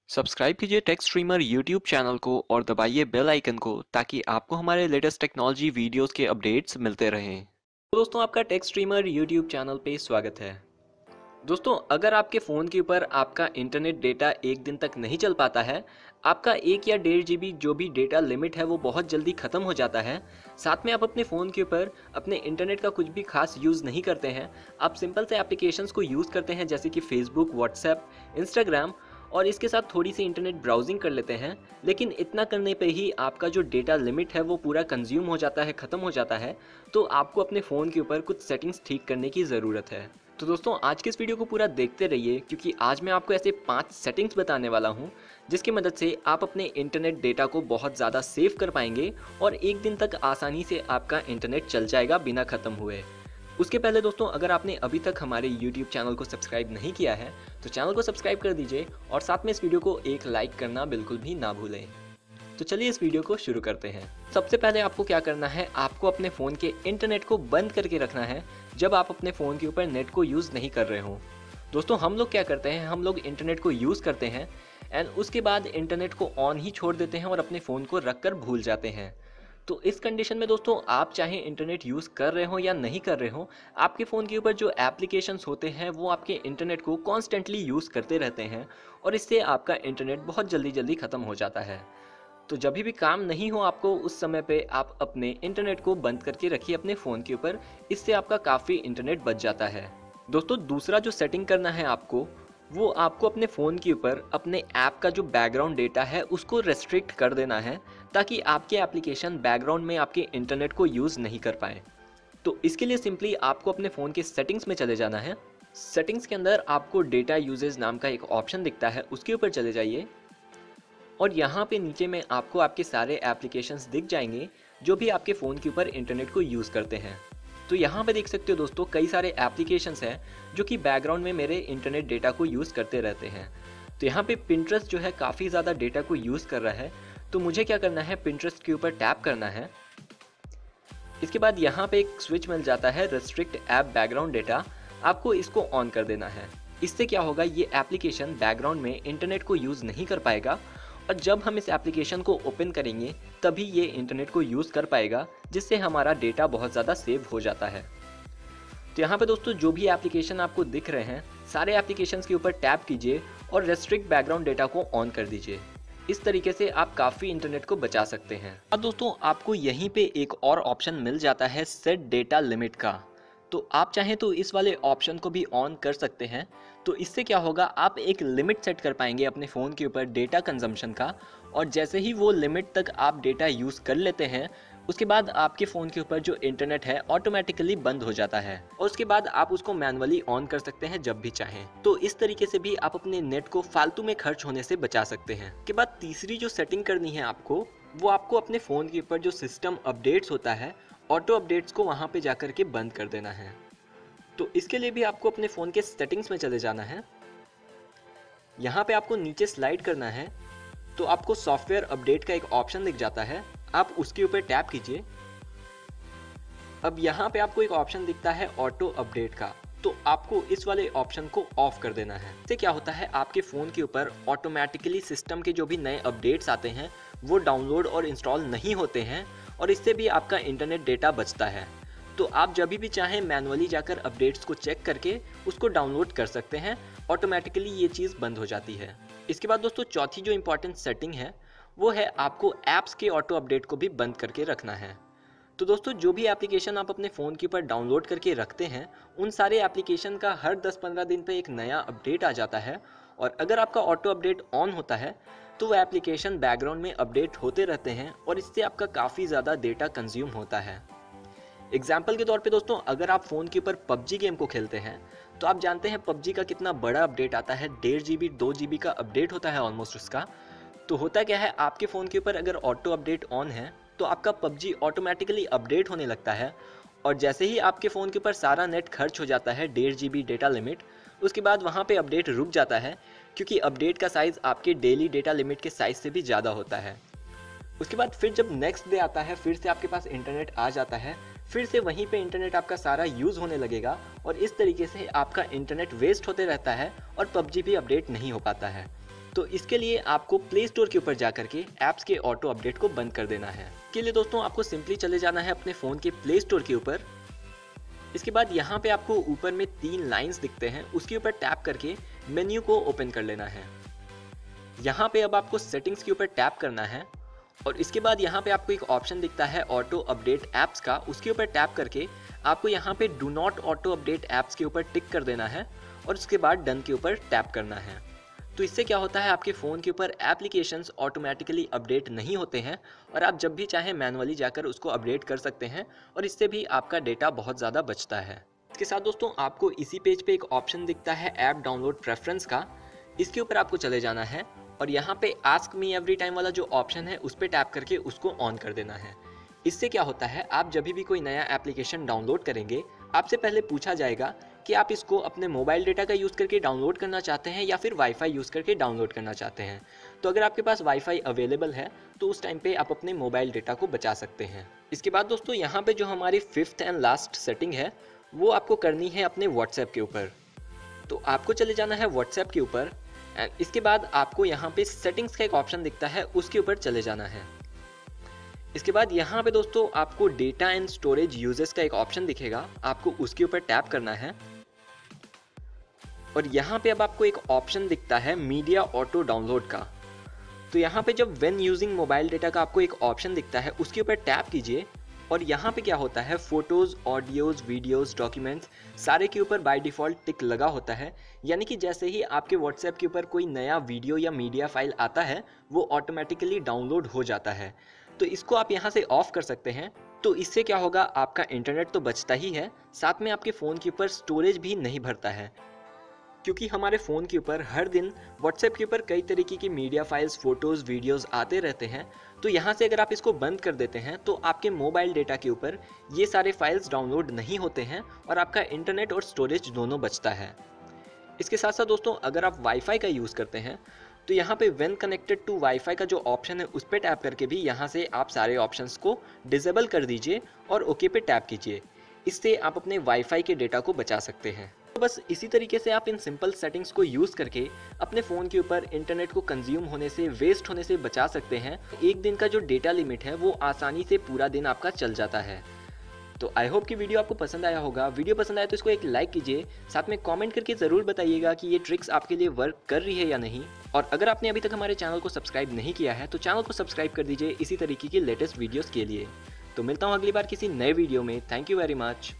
Subscribe कीजिए take streamer YouTube channel को और दबाइए बेल आइकन को ताकि आपको हमारे लेटेस्ट टेक्नोलॉजी वीडियोस के अपडेट्स मिलते रहें। तो दोस्तों आपका टेक स्ट्रीमर यूट्यूब चैनल पे स्वागत है। दोस्तों अगर आपके फ़ोन के ऊपर आपका इंटरनेट डेटा एक दिन तक नहीं चल पाता है, आपका 1 या 1.5 GB जो भी डेटा लिमिट है वो बहुत जल्दी ख़त्म हो जाता है, साथ में आप अपने फ़ोन के ऊपर अपने इंटरनेट का कुछ भी खास यूज़ नहीं करते हैं, आप सिंपल से एप्लीकेशंस को यूज़ करते हैं जैसे कि फेसबुक, व्हाट्सएप, इंस्टाग्राम और इसके साथ थोड़ी सी इंटरनेट ब्राउजिंग कर लेते हैं, लेकिन इतना करने पे ही आपका जो डेटा लिमिट है वो पूरा कंज्यूम हो जाता है, ख़त्म हो जाता है, तो आपको अपने फ़ोन के ऊपर कुछ सेटिंग्स ठीक करने की ज़रूरत है। तो दोस्तों आज के इस वीडियो को पूरा देखते रहिए क्योंकि आज मैं आपको ऐसे 5 सेटिंग्स बताने वाला हूं जिसकी मदद से आप अपने इंटरनेट डेटा को बहुत ज़्यादा सेव कर पाएंगे और एक दिन तक आसानी से आपका इंटरनेट चल जाएगा बिना ख़त्म हुए। उसके पहले दोस्तों अगर आपने अभी तक हमारे YouTube चैनल को सब्सक्राइब नहीं किया है तो चैनल को सब्सक्राइब कर दीजिए और साथ में इस वीडियो को एक लाइक करना बिल्कुल भी ना भूलें। तो चलिए इस वीडियो को शुरू करते हैं। सबसे पहले आपको क्या करना है, आपको अपने फ़ोन के इंटरनेट को बंद करके रखना है जब आप अपने फ़ोन के ऊपर नेट को यूज़ नहीं कर रहे हो। दोस्तों हम लोग क्या करते हैं, हम लोग इंटरनेट को यूज़ करते हैं एंड उसके बाद इंटरनेट को ऑन ही छोड़ देते हैं और अपने फ़ोन को रख कर भूल जाते हैं। तो इस कंडीशन में दोस्तों आप चाहे इंटरनेट यूज़ कर रहे हो या नहीं कर रहे हो, आपके फ़ोन के ऊपर जो एप्लीकेशंस होते हैं वो आपके इंटरनेट को कॉन्स्टेंटली यूज़ करते रहते हैं और इससे आपका इंटरनेट बहुत जल्दी जल्दी ख़त्म हो जाता है। तो जब भी काम नहीं हो आपको उस समय पे आप अपने इंटरनेट को बंद करके रखिए अपने फ़ोन के ऊपर, इससे आपका काफ़ी इंटरनेट बच जाता है। दोस्तों दूसरा जो सेटिंग करना है आपको, वो आपको अपने फ़ोन के ऊपर अपने ऐप का जो बैकग्राउंड डेटा है उसको रेस्ट्रिक्ट कर देना है ताकि आपके एप्लीकेशन बैकग्राउंड में आपके इंटरनेट को यूज़ नहीं कर पाए। तो इसके लिए सिंपली आपको अपने फ़ोन के सेटिंग्स में चले जाना है। सेटिंग्स के अंदर आपको डेटा यूजेज नाम का एक ऑप्शन दिखता है, उसके ऊपर चले जाइए और यहाँ पे नीचे में आपको आपके सारे एप्लीकेशंस दिख जाएंगे जो भी आपके फ़ोन के ऊपर इंटरनेट को यूज़ करते हैं। तो यहाँ पे देख सकते हो दोस्तों कई सारे एप्लीकेशंस हैं जो कि बैकग्राउंड में मेरे इंटरनेट डेटा को यूज़ करते रहते हैं। तो यहाँ पे पिंटरेस्ट जो है काफ़ी ज़्यादा डेटा को यूज़ कर रहा है, तो मुझे क्या करना है, पिंटरेस्ट के ऊपर टैप करना है। इसके बाद यहाँ पे एक स्विच मिल जाता है रेस्ट्रिक्ट ऐप बैकग्राउंड डेटा, आपको इसको ऑन कर देना है। इससे क्या होगा, ये एप्लीकेशन बैकग्राउंड में इंटरनेट को यूज़ नहीं कर पाएगा और जब हम इस एप्लीकेशन को ओपन करेंगे तभी ये इंटरनेट को यूज़ कर पाएगा, जिससे हमारा डेटा बहुत ज़्यादा सेव हो जाता है। तो यहाँ पे दोस्तों जो भी एप्लीकेशन आपको दिख रहे हैं सारे एप्लीकेशंस के ऊपर टैप कीजिए और रेस्ट्रिक्ट बैकग्राउंड डेटा को ऑन कर दीजिए। इस तरीके से आप काफ़ी इंटरनेट को बचा सकते हैं। अब दोस्तों आपको यहीं पे एक और ऑप्शन मिल जाता है सेट डेटा लिमिट का, तो आप चाहें तो इस वाले ऑप्शन को भी ऑन कर सकते हैं। तो इससे क्या होगा, आप एक लिमिट सेट कर पाएंगे अपने फ़ोन के ऊपर डेटा कंजम्पशन का और जैसे ही वो लिमिट तक आप डेटा यूज़ कर लेते हैं उसके बाद आपके फ़ोन के ऊपर जो इंटरनेट है ऑटोमेटिकली बंद हो जाता है और उसके बाद आप उसको मैनुअली ऑन कर सकते हैं जब भी चाहें। तो इस तरीके से भी आप अपने नेट को फालतू में खर्च होने से बचा सकते हैं। के बाद तीसरी जो सेटिंग करनी है आपको, वो आपको अपने फ़ोन के ऊपर जो सिस्टम अपडेट्स होता है ऑटो अपडेट्स को वहाँ पे जाकर के बंद कर देना है। तो इसके लिए भी आपको अपने फ़ोन के सेटिंग्स में चले जाना है। यहाँ पे आपको नीचे स्लाइड करना है तो आपको सॉफ्टवेयर अपडेट का एक ऑप्शन दिख जाता है, आप उसके ऊपर टैप कीजिए। अब यहाँ पे आपको एक ऑप्शन दिखता है ऑटो अपडेट का, तो आपको इस वाले ऑप्शन को ऑफ कर देना है। इससे क्या होता है, आपके फ़ोन के ऊपर ऑटोमेटिकली सिस्टम के जो भी नए अपडेट्स आते हैं वो डाउनलोड और इंस्टॉल नहीं होते हैं और इससे भी आपका इंटरनेट डेटा बचता है। तो आप जब भी चाहें मैनुअली जाकर अपडेट्स को चेक करके उसको डाउनलोड कर सकते हैं, ऑटोमेटिकली ये चीज़ बंद हो जाती है। इसके बाद दोस्तों चौथी जो इंपॉर्टेंट सेटिंग है वो है आपको ऐप्स के ऑटो अपडेट को भी बंद करके रखना है। तो दोस्तों जो भी एप्लीकेशन आप अपने फ़ोन के ऊपर डाउनलोड करके रखते हैं उन सारे एप्लीकेशन का हर 10-15 दिन पे एक नया अपडेट आ जाता है और अगर आपका ऑटो अपडेट ऑन होता है तो वो एप्लीकेशन बैकग्राउंड में अपडेट होते रहते हैं और इससे आपका काफ़ी ज़्यादा डेटा कंज्यूम होता है। एग्जाम्पल के तौर पे दोस्तों अगर आप फ़ोन के ऊपर पबजी गेम को खेलते हैं तो आप जानते हैं पबजी का कितना बड़ा अपडेट आता है, 1.5 GB 2 GB का अपडेट होता है ऑलमोस्ट उसका। तो होता क्या है, आपके फ़ोन के ऊपर अगर ऑटो अपडेट ऑन है तो आपका पबजी ऑटोमेटिकली अपडेट होने लगता है और जैसे ही आपके फ़ोन के ऊपर सारा नेट खर्च हो जाता है 1.5 GB डेटा लिमिट, उसके बाद वहाँ पे अपडेट रुक जाता है क्योंकि अपडेट का साइज़ आपके डेली डेटा लिमिट के साइज़ से भी ज़्यादा होता है। उसके बाद फिर जब नेक्स्ट डे आता है फिर से आपके पास इंटरनेट आ जाता है, फिर से वहीं पे इंटरनेट आपका सारा यूज़ होने लगेगा और इस तरीके से आपका इंटरनेट वेस्ट होते रहता है और पबजी भी अपडेट नहीं हो पाता है। तो इसके लिए आपको प्ले स्टोर के ऊपर जा करके ऐप्स के ऑटो अपडेट को बंद कर देना है। इसके लिए दोस्तों आपको सिंपली चले जाना है अपने फ़ोन के प्ले स्टोर के ऊपर। इसके बाद यहाँ पे आपको ऊपर में 3 लाइंस दिखते हैं, उसके ऊपर टैप करके मेन्यू को ओपन कर लेना है। यहाँ पे अब आपको सेटिंग्स के ऊपर टैप करना है और इसके बाद यहाँ पे आपको एक ऑप्शन दिखता है ऑटो अपडेट ऐप्स का, उसके ऊपर टैप करके आपको यहाँ पे do not auto update apps के ऊपर टिक कर देना है और उसके बाद डन के ऊपर टैप करना है। तो इससे क्या होता है, आपके फ़ोन के ऊपर एप्लीकेशंस ऑटोमेटिकली अपडेट नहीं होते हैं और आप जब भी चाहें मैनुअली जाकर उसको अपडेट कर सकते हैं और इससे भी आपका डेटा बहुत ज़्यादा बचता है। इसके साथ दोस्तों आपको इसी पेज पे एक ऑप्शन दिखता है ऐप डाउनलोड प्रेफरेंस का, इसके ऊपर आपको चले जाना है और यहाँ पे आस्क मी एवरी टाइम वाला जो ऑप्शन है उस पर टैप करके उसको ऑन कर देना है। इससे क्या होता है, आप जब भी कोई नया एप्लीकेशन डाउनलोड करेंगे आपसे पहले पूछा जाएगा कि आप इसको अपने मोबाइल डेटा का यूज़ करके डाउनलोड करना चाहते हैं या फिर वाईफाई यूज़ करके डाउनलोड करना चाहते हैं। तो अगर आपके पास वाईफाई अवेलेबल है तो उस टाइम पे आप अपने मोबाइल डेटा को बचा सकते हैं। इसके बाद दोस्तों यहाँ पे जो हमारी 5th एंड लास्ट सेटिंग है वो आपको करनी है अपने व्हाट्सएप के ऊपर। तो आपको चले जाना है व्हाट्सएप के ऊपर एंड इसके बाद आपको यहाँ पे सेटिंग्स का एक ऑप्शन दिखता है, उसके ऊपर चले जाना है। इसके बाद यहाँ पे दोस्तों आपको डेटा एंड स्टोरेज यूजेस का एक ऑप्शन दिखेगा, आपको उसके ऊपर टैप करना है और यहाँ पे अब आपको एक ऑप्शन दिखता है मीडिया ऑटो डाउनलोड का। तो यहाँ पे जब व्हेन यूजिंग मोबाइल डेटा का आपको एक ऑप्शन दिखता है उसके ऊपर टैप कीजिए और यहाँ पे क्या होता है, फोटोज़, ऑडियोज़, वीडियोज़, डॉक्यूमेंट्स सारे के ऊपर बाय डिफ़ॉल्ट टिक लगा होता है। यानी कि जैसे ही आपके व्हाट्सएप के ऊपर कोई नया वीडियो या मीडिया फाइल आता है वो ऑटोमेटिकली डाउनलोड हो जाता है। तो इसको आप यहाँ से ऑफ कर सकते हैं। तो इससे क्या होगा, आपका इंटरनेट तो बचता ही है, साथ में आपके फ़ोन के ऊपर स्टोरेज भी नहीं भरता है, क्योंकि हमारे फ़ोन के ऊपर हर दिन व्हाट्सएप के ऊपर कई तरीके की मीडिया फाइल्स, फ़ोटोज़, वीडियोज़ आते रहते हैं। तो यहाँ से अगर आप इसको बंद कर देते हैं तो आपके मोबाइल डेटा के ऊपर ये सारे फाइल्स डाउनलोड नहीं होते हैं और आपका इंटरनेट और स्टोरेज दोनों बचता है। इसके साथ साथ दोस्तों अगर आप वाईफाई का यूज़ करते हैं तो यहाँ पे व्हेन कनेक्टेड टू वाईफाई का जो ऑप्शन है उस पर टैप करके भी यहाँ से आप सारे ऑप्शंस को डिसेबल कर दीजिए और ओके पे टैप कीजिए। इससे आप अपने वाईफाई के डेटा को बचा सकते हैं। तो बस इसी तरीके से आप इन सिंपल सेटिंग्स को यूज़ करके अपने फ़ोन के ऊपर इंटरनेट को कंज्यूम होने से, वेस्ट होने से बचा सकते हैं। एक दिन का जो डेटा लिमिट है वो आसानी से पूरा दिन आपका चल जाता है। तो आई होप कि वीडियो आपको पसंद आया होगा। वीडियो पसंद आया तो इसको एक लाइक कीजिए, साथ में कमेंट करके ज़रूर बताइएगा कि ये ट्रिक्स आपके लिए वर्क कर रही है या नहीं। और अगर आपने अभी तक हमारे चैनल को सब्सक्राइब नहीं किया है तो चैनल को सब्सक्राइब कर दीजिए इसी तरीके की लेटेस्ट वीडियोज़ के लिए। तो मिलता हूँ अगली बार किसी नए वीडियो में। Thank you very much.